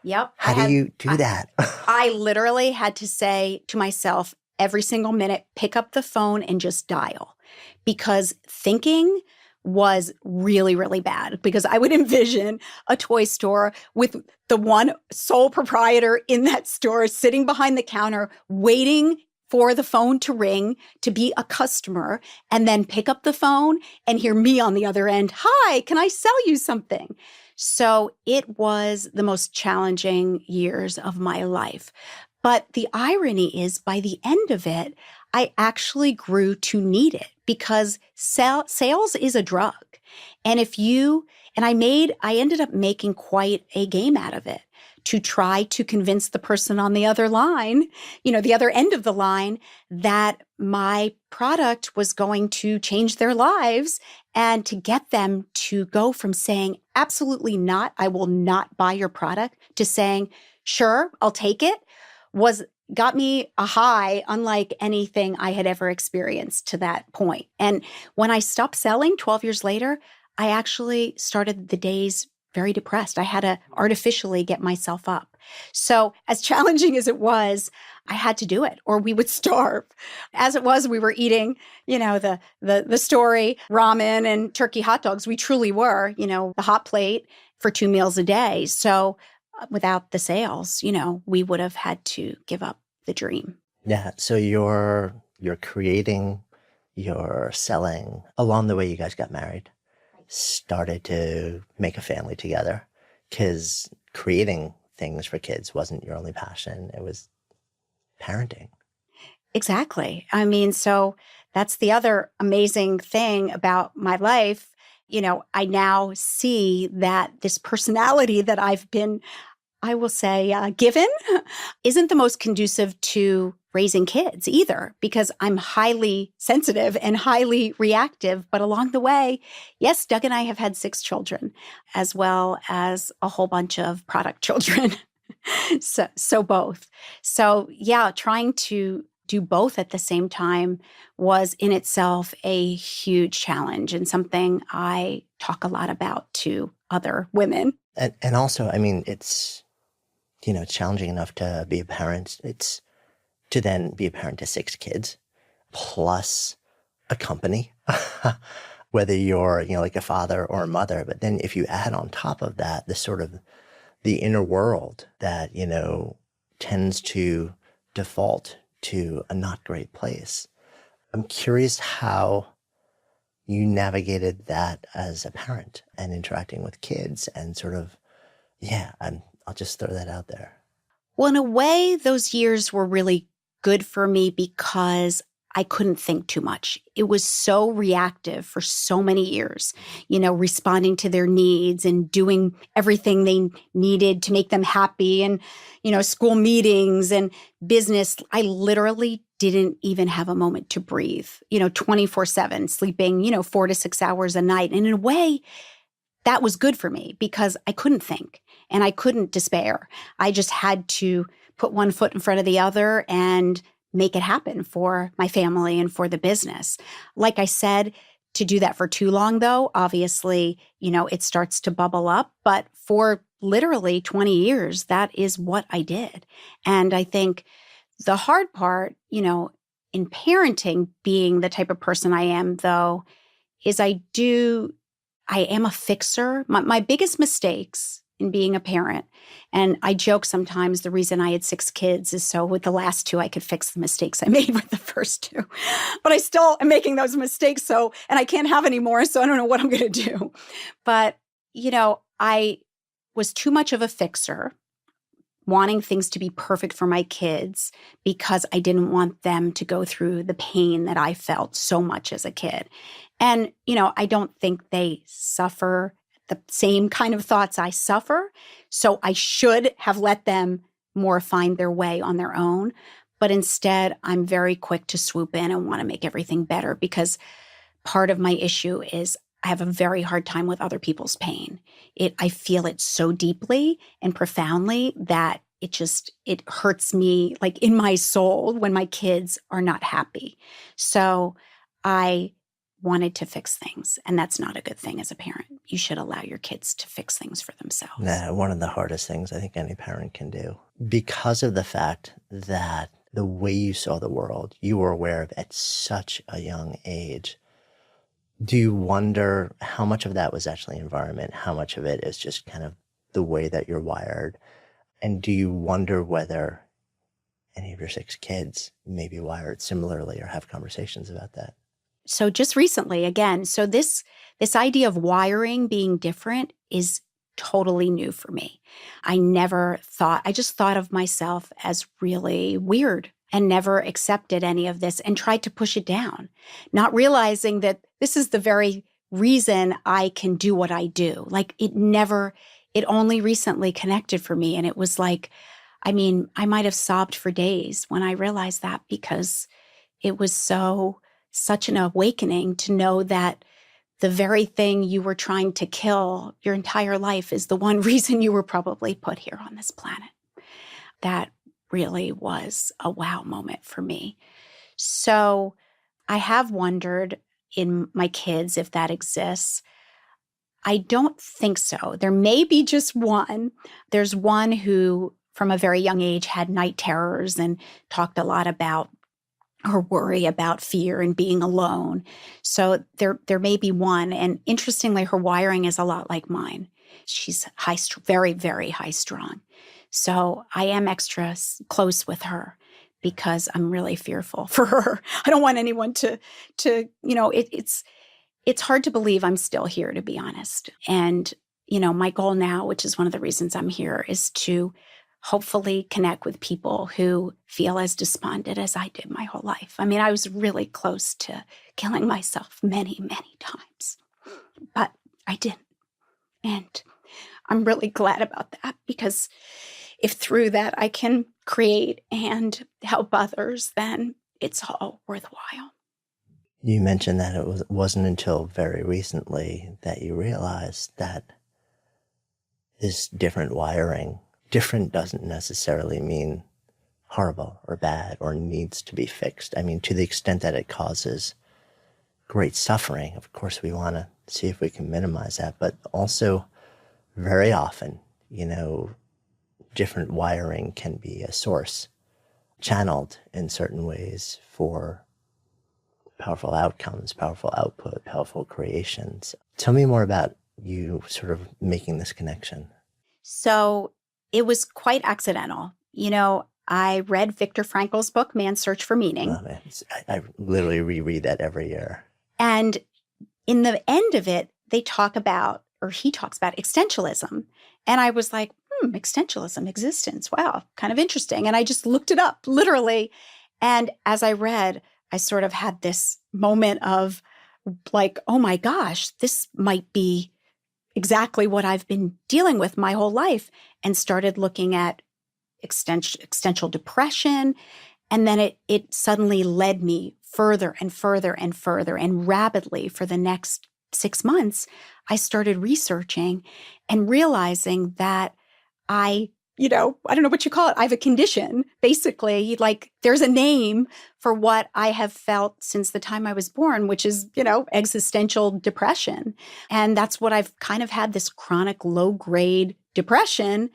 yep, how do you do that? I literally had to say to myself every single minute, pick up the phone and just dial, because thinking was really, really bad, because I would envision a toy store with the one sole proprietor in that store sitting behind the counter waiting for the phone to ring to be a customer, and then pick up the phone and hear me on the other end. Hi, can I sell you something? So it was the most challenging years of my life. But the irony is, by the end of it, I actually grew to need it, because sales is a drug. And I ended up making quite a game out of it to try to convince the person on the other line, the other end of the line, that my product was going to change their lives, and to get them to go from saying, absolutely not, I will not buy your product, to saying, sure, I'll take it, was got me a high unlike anything I had ever experienced to that point. And when I stopped selling 12 years later, I actually started the days very depressed. I had to artificially get myself up. So as challenging as it was, I had to do it or we would starve. As it was, we were eating, the story, ramen and turkey hot dogs. We truly were, the hot plate for 2 meals a day. So without the sales, we would have had to give up the dream. Yeah. So you're creating, you're selling. Along the way, you guys got married, started to make a family together, because creating things for kids wasn't your only passion. It was parenting. Exactly. I mean, so that's the other amazing thing about my life. I now see that this personality that I've been, I will say, given isn't the most conducive to raising kids either, because I'm highly sensitive and highly reactive. But along the way, yes, Doug and I have had 6 children, as well as a whole bunch of product children. So both. So yeah, trying to do both at the same time was in itself a huge challenge, and something I talk a lot about to other women. And also, I mean, it's, challenging enough to be a parent. It's to then be a parent to 6 kids plus a company, whether you're, like a father or a mother. But then if you add on top of that, the sort of the inner world that, tends to default to a not great place. I'm curious how you navigated that as a parent and interacting with kids and sort of, I'll just throw that out there. Well, in a way, those years were really good for me because I couldn't think too much. It was so reactive for so many years, responding to their needs and doing everything they needed to make them happy, and, school meetings and business. I literally didn't even have a moment to breathe, 24/7, sleeping, 4 to 6 hours a night. And in a way, that was good for me because I couldn't think and I couldn't despair. I just had to put one foot in front of the other and make it happen for my family and for the business. Like I said, to do that for too long, though, obviously, it starts to bubble up. But for literally 20 years, that is what I did. And I think the hard part, in parenting, being the type of person I am, though, is I am a fixer. My biggest mistakes in being a parent, and I joke sometimes the reason I had 6 kids is so with the last 2, I could fix the mistakes I made with the first 2. But I still am making those mistakes. And I can't have any more. So I don't know what I'm going to do. But, I was too much of a fixer, wanting things to be perfect for my kids because I didn't want them to go through the pain that I felt so much as a kid. And, I don't think they suffer the same kind of thoughts I suffer. So I should have let them more find their way on their own. But instead, I'm very quick to swoop in and want to make everything better, because part of my issue is I have a very hard time with other people's pain. I feel it so deeply and profoundly that it hurts me like in my soul when my kids are not happy. So I wanted to fix things, and that's not a good thing as a parent. You should allow your kids to fix things for themselves. Nah, one of the hardest things I think any parent can do. Because of the fact that the way you saw the world, you were aware of at such a young age. Do you wonder how much of that was actually environment? How much of it is just kind of the way that you're wired? And do you wonder whether any of your 6 kids may be wired similarly or have conversations about that? So just recently, again, so this idea of wiring being different is totally new for me. I just thought of myself as really weird and never accepted any of this and tried to push it down, not realizing that this is the very reason I can do what I do. Like it only recently connected for me. And it was like, I mean, I might have sobbed for days when I realized that, because it was such an awakening to know that the very thing you were trying to kill your entire life is the one reason you were probably put here on this planet. That really was a wow moment for me. So I have wondered in my kids if that exists. I don't think so. There may be just one. There's one who, from a very young age, had night terrors and talked a lot about her worry about fear and being alone. So there may be one. And interestingly, her wiring is a lot like mine. She's very, very high strung. So I am extra close with her because I'm really fearful for her. I don't want anyone to it's hard to believe I'm still here, to be honest. And, my goal now, which is one of the reasons I'm here, is to hopefully connect with people who feel as despondent as I did my whole life. I mean, I was really close to killing myself many, many times, but I didn't. And I'm really glad about that, because if through that I can create and help others, then it's all worthwhile. You mentioned that it wasn't until very recently that you realized that this different wiring, different doesn't necessarily mean horrible or bad or needs to be fixed. I mean, to the extent that it causes great suffering, of course, we want to see if we can minimize that. But also, very often, different wiring can be a source, channeled in certain ways for powerful outcomes, powerful output, powerful creations. Tell me more about you sort of making this connection. So it was quite accidental. I read Viktor Frankl's book, Man's Search for Meaning. Oh, man. I literally reread that every year. And in the end of it, he talks about existentialism. And I was like, existentialism, existence. Wow, kind of interesting. And I just looked it up, literally. And as I read, I sort of had this moment of like, oh my gosh, this might be exactly what I've been dealing with my whole life, and started looking at existential depression. And then it suddenly led me further and further and further, and rapidly for the next 6 months, I started researching and realizing that I don't know what you call it. I have a condition, basically, like there's a name for what I have felt since the time I was born, which is, existential depression. And that's what I've kind of had, this chronic low-grade depression,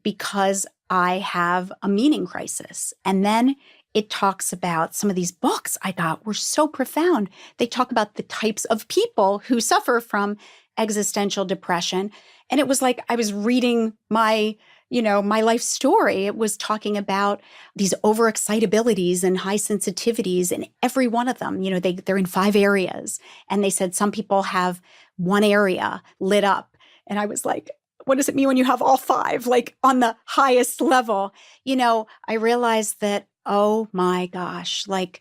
because I have a meaning crisis. And then it talks about some of these books I got were so profound. They talk about the types of people who suffer from existential depression. And it was like I was reading my life story. It was talking about these overexcitabilities and high sensitivities, and every one of them, they're in 5 areas. And they said some people have one area lit up. And I was like, what does it mean when you have all 5, like on the highest level? I realized that, oh my gosh, like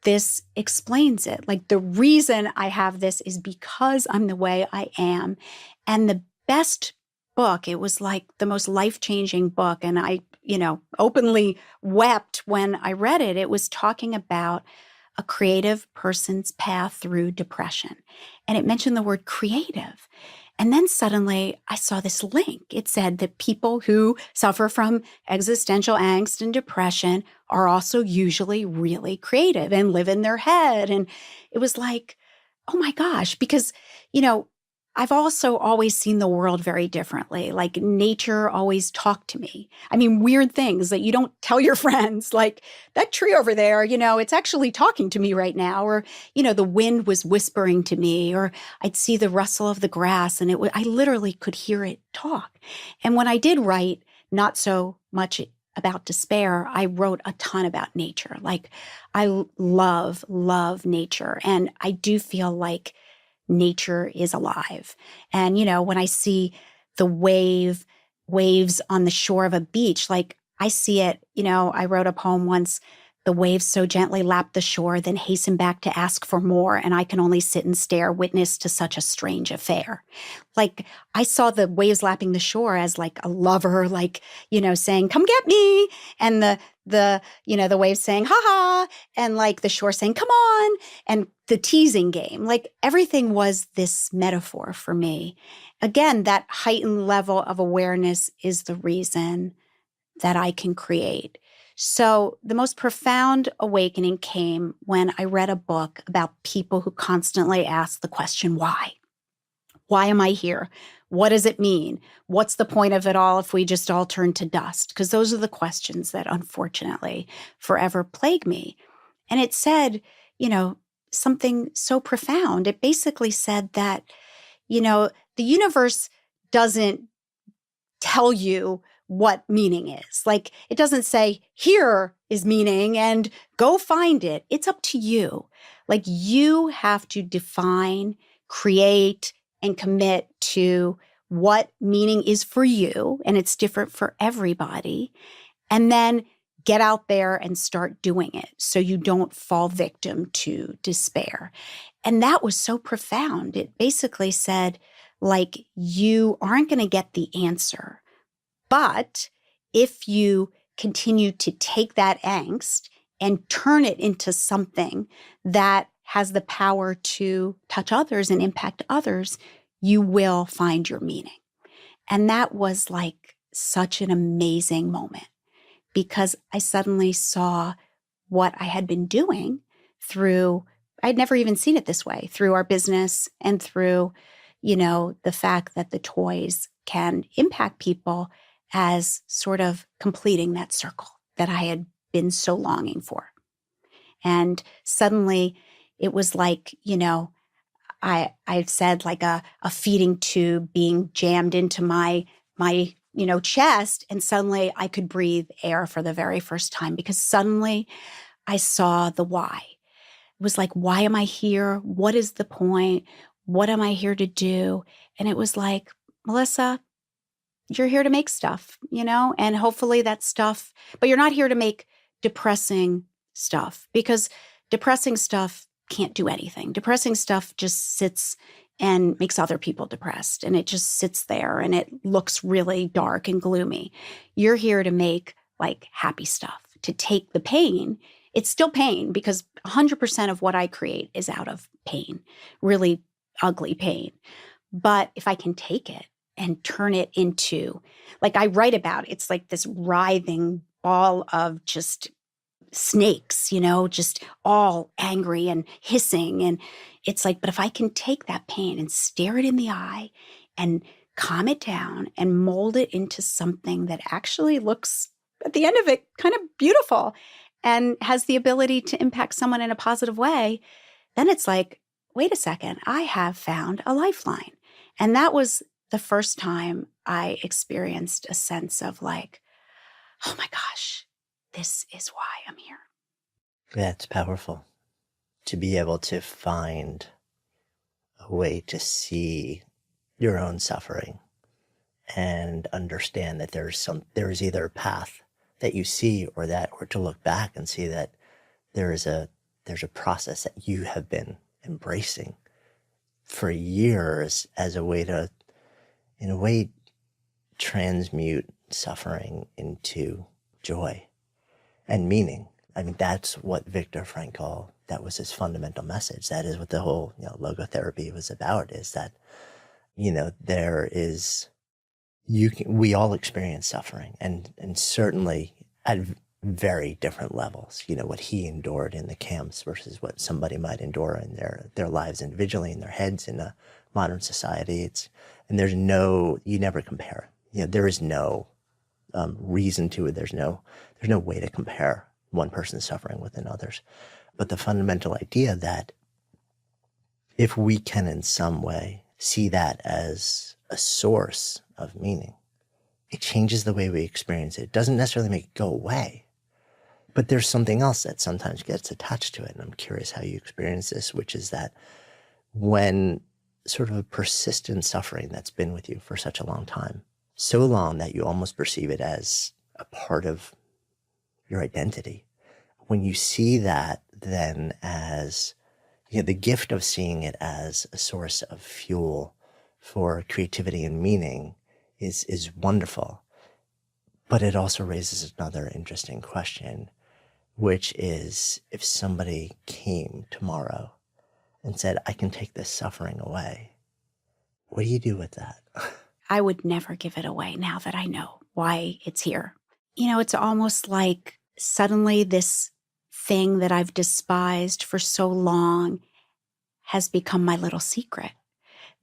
this explains it. Like the reason I have this is because I'm the way I am. And the best book, it was like the most life-changing book. And I, openly wept when I read it. It was talking about A Creative Person's Path Through Depression. And it mentioned the word creative. And then suddenly I saw this link. It said that people who suffer from existential angst and depression are also usually really creative and live in their head. And it was like, oh my gosh, because, you know, I've also always seen the world very differently. Like nature always talked to me. I mean, weird things that you don't tell your friends, like that tree over there, it's actually talking to me right now. Or, the wind was whispering to me, or I'd see the rustle of the grass and I literally could hear it talk. And when I did write, not so much about despair, I wrote a ton about nature. Like I love nature. And I do feel like nature is alive. And, when I see the waves on the shore of a beach, like I see it, I wrote a poem once, the waves so gently lap the shore, then hasten back to ask for more. And I can only sit and stare, witness to such a strange affair. Like I saw the waves lapping the shore as like a lover, like, saying, come get me. And the waves saying, ha ha. And like the shore saying, come on. And the teasing game, like everything was this metaphor for me. Again, that heightened level of awareness is the reason that I can create. So the most profound awakening came when I read a book about people who constantly ask the question, why? Why am I here? What does it mean? What's the point of it all if we just all turn to dust? Because those are the questions that unfortunately forever plague me. And it said, something so profound. It basically said that, the universe doesn't tell you what meaning is. Like it doesn't say, here is meaning and go find it. It's up to you. Like you have to define, create, and commit to what meaning is for you. And it's different for everybody. And then get out there and start doing it so you don't fall victim to despair. And that was so profound. It basically said, like, you aren't going to get the answer. But if you continue to take that angst and turn it into something that has the power to touch others and impact others, you will find your meaning. And that was like such an amazing moment because I suddenly saw what I had been doing through, I'd never even seen it this way, through our business and through, the fact that the toys can impact people as sort of completing that circle that I had been so longing for. And suddenly it was like, I've said like a feeding tube being jammed into my chest. And suddenly I could breathe air for the very first time because suddenly I saw the why. It was like, why am I here? What is the point? What am I here to do? And it was like, Melissa, you're here to make stuff, and hopefully that stuff, but you're not here to make depressing stuff because depressing stuff can't do anything. Depressing stuff just sits and makes other people depressed and it just sits there and it looks really dark and gloomy. You're here to make like happy stuff, to take the pain. It's still pain because 100% of what I create is out of pain, really ugly pain. But if I can take it and turn it into, like I write about, it's like this writhing ball of just snakes, just all angry and hissing. And it's like, but if I can take that pain and stare it in the eye and calm it down and mold it into something that actually looks at the end of it kind of beautiful and has the ability to impact someone in a positive way, then it's like, wait a second, I have found a lifeline. And that was the first time I experienced a sense of like, oh my gosh, this is why I'm here. That's powerful to be able to find a way to see your own suffering and understand that there's either a path that you see or to look back and see that there's a process that you have been embracing for years as a way to, in a way, transmute suffering into joy and meaning. I mean, that's what Viktor Frankl that was his fundamental message. That is what the whole, logotherapy was about, is that, there is, we all experience suffering, and certainly at very different levels. What he endured in the camps versus what somebody might endure in their lives individually, in their heads in a modern society. And you never compare. There is no reason to it. There's no way to compare one person's suffering with another's. But the fundamental idea that if we can in some way see that as a source of meaning, it changes the way we experience it. It doesn't necessarily make it go away, but there's something else that sometimes gets attached to it. And I'm curious how you experience this, which is that when sort of a persistent suffering that's been with you for such a long time, so long that you almost perceive it as a part of your identity, when you see that then as, the gift of seeing it as a source of fuel for creativity and meaning is wonderful. But it also raises another interesting question, which is, if somebody came tomorrow and said, I can take this suffering away, what do you do with that? I would never give it away now that I know why it's here. It's almost like suddenly this thing that I've despised for so long has become my little secret.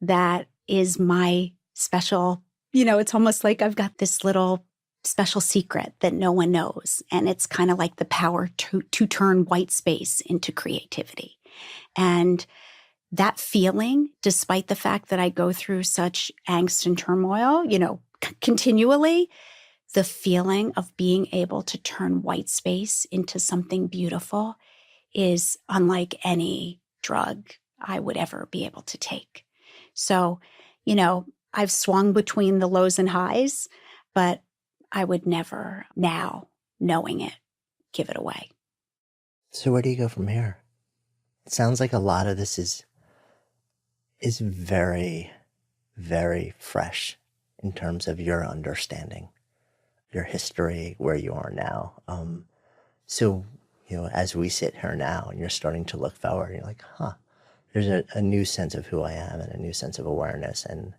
That is my special, it's almost like I've got this little special secret that no one knows. And it's kind of like the power to turn white space into creativity. And that feeling, despite the fact that I go through such angst and turmoil, continually, the feeling of being able to turn white space into something beautiful is unlike any drug I would ever be able to take. So, I've swung between the lows and highs, but I would never, now knowing it, give it away. So where do you go from here? It sounds like a lot of this is very, very fresh in terms of your understanding, your history, where you are now. So, as we sit here now and you're starting to look forward, you're like, there's a new sense of who I am and a new sense of awareness and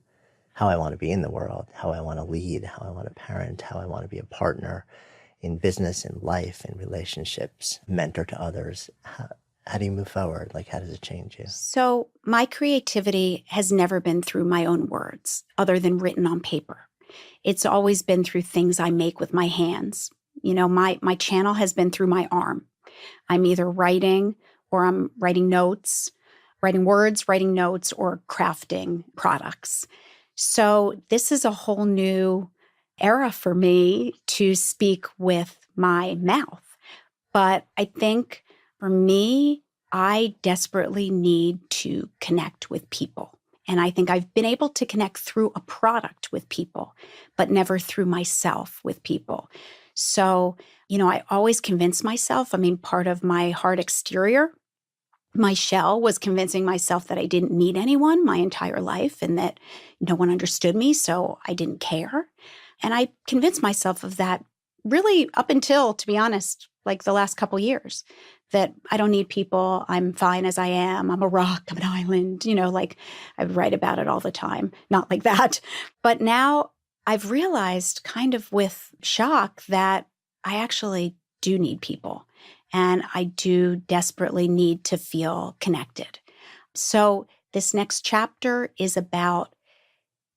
how I want to be in the world, how I want to lead, how I want to parent, how I want to be a partner in business, in life, in relationships, mentor to others. How do you move forward? Like, how does it change you? So my creativity has never been through my own words, other than written on paper. It's always been through things I make with my hands. My channel has been through my arm. I'm either writing or I'm writing notes, writing words, writing notes, or crafting products. So this is a whole new era for me to speak with my mouth. But I think for me, I desperately need to connect with people. And I think I've been able to connect through a product with people, but never through myself with people. So, I always convince myself, part of my hard exterior, my shell was convincing myself that I didn't need anyone my entire life and that no one understood me, so I didn't care. And I convinced myself of that really up until, to be honest, like the last couple years, that I don't need people. I'm fine as I am. I'm a rock. I'm an island. I write about it all the time. Not like that. But now I've realized, kind of with shock, that I actually do need people. And I do desperately need to feel connected. So this next chapter is about,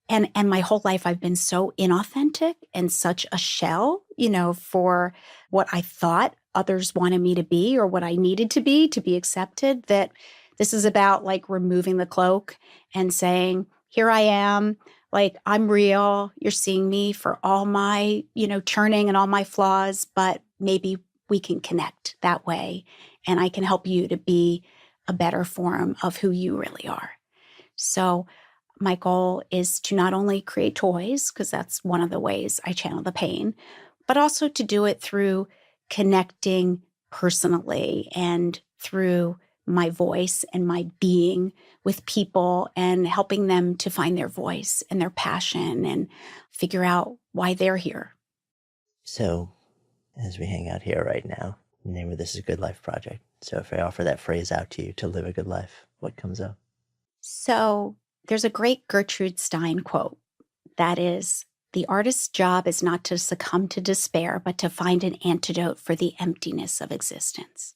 and my whole life I've been so inauthentic and such a shell, for what I thought others wanted me to be or what I needed to be accepted, that this is about like removing the cloak and saying, here I am, like I'm real. You're seeing me for all my, churning and all my flaws, but maybe we can connect that way. And I can help you to be a better form of who you really are. So my goal is to not only create toys, because that's one of the ways I channel the pain, but also to do it through connecting personally and through my voice and my being with people and helping them to find their voice and their passion and figure out why they're here. So, as we hang out here right now, the name of this is Good Life Project. So if I offer that phrase out to you, to live a good life, what comes up? So there's a great Gertrude Stein quote that is, the artist's job is not to succumb to despair, but to find an antidote for the emptiness of existence.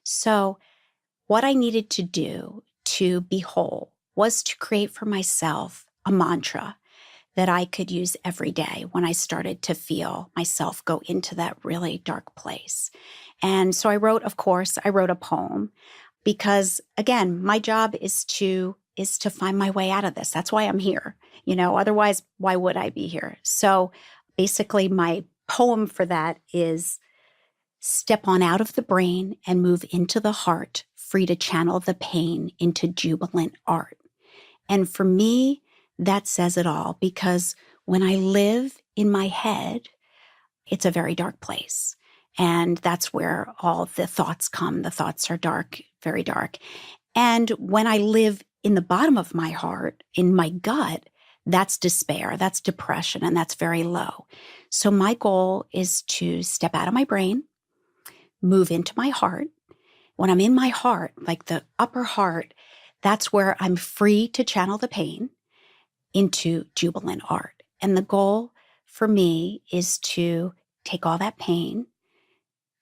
So what I needed to do to be whole was to create for myself a mantra that I could use every day when I started to feel myself go into that really dark place. And so I wrote a poem because again, my job is to find my way out of this. That's why I'm here. Otherwise, why would I be here? So basically my poem for that is step on out of the brain and move into the heart, free to channel the pain into jubilant art. And for me, that says it all because when I live in my head, it's a very dark place. And that's where all the thoughts come. The thoughts are dark, very dark. And when I live in the bottom of my heart, in my gut, that's despair, that's depression, and that's very low. So my goal is to step out of my brain, move into my heart. When I'm in my heart, like the upper heart, that's where I'm free to channel the pain into jubilant art. And the goal for me is to take all that pain,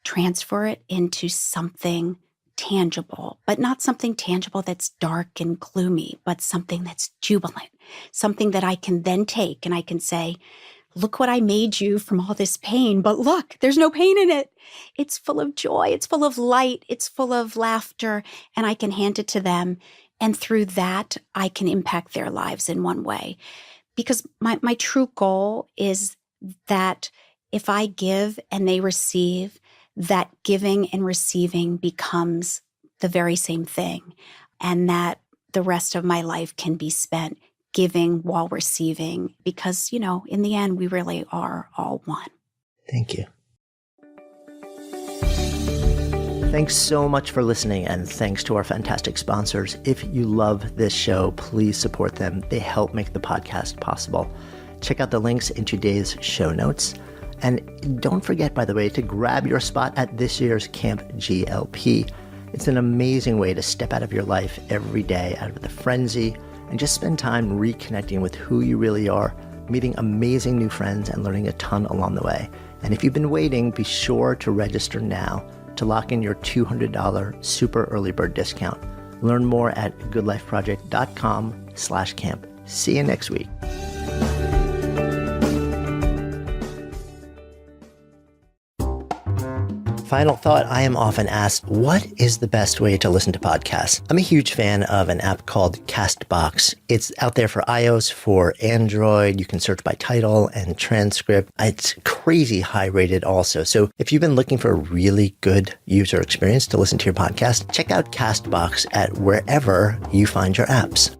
transfer it into something tangible, but not something tangible that's dark and gloomy, but something that's jubilant, something that I can then take and I can say, look what I made you from all this pain, but look, there's no pain in it. It's full of joy. It's full of light. It's full of laughter, and I can hand it to them. And through that, I can impact their lives in one way. Because my true goal is that if I give and they receive, that giving and receiving becomes the very same thing. And that the rest of my life can be spent giving while receiving. Because, in the end, we really are all one. Thank you. Thanks so much for listening, and thanks to our fantastic sponsors. If you love this show, please support them. They help make the podcast possible. Check out the links in today's show notes. And don't forget, by the way, to grab your spot at this year's Camp GLP. It's an amazing way to step out of your life every day, out of the frenzy, and just spend time reconnecting with who you really are, meeting amazing new friends, and learning a ton along the way. And if you've been waiting, be sure to register now to lock in your $200 super early bird discount. Learn more at goodlifeproject.com/camp. See you next week. Final thought, I am often asked, what is the best way to listen to podcasts? I'm a huge fan of an app called Castbox. It's out there for iOS, for Android. You can search by title and transcript. It's crazy high rated also. So if you've been looking for a really good user experience to listen to your podcast, check out Castbox at wherever you find your apps.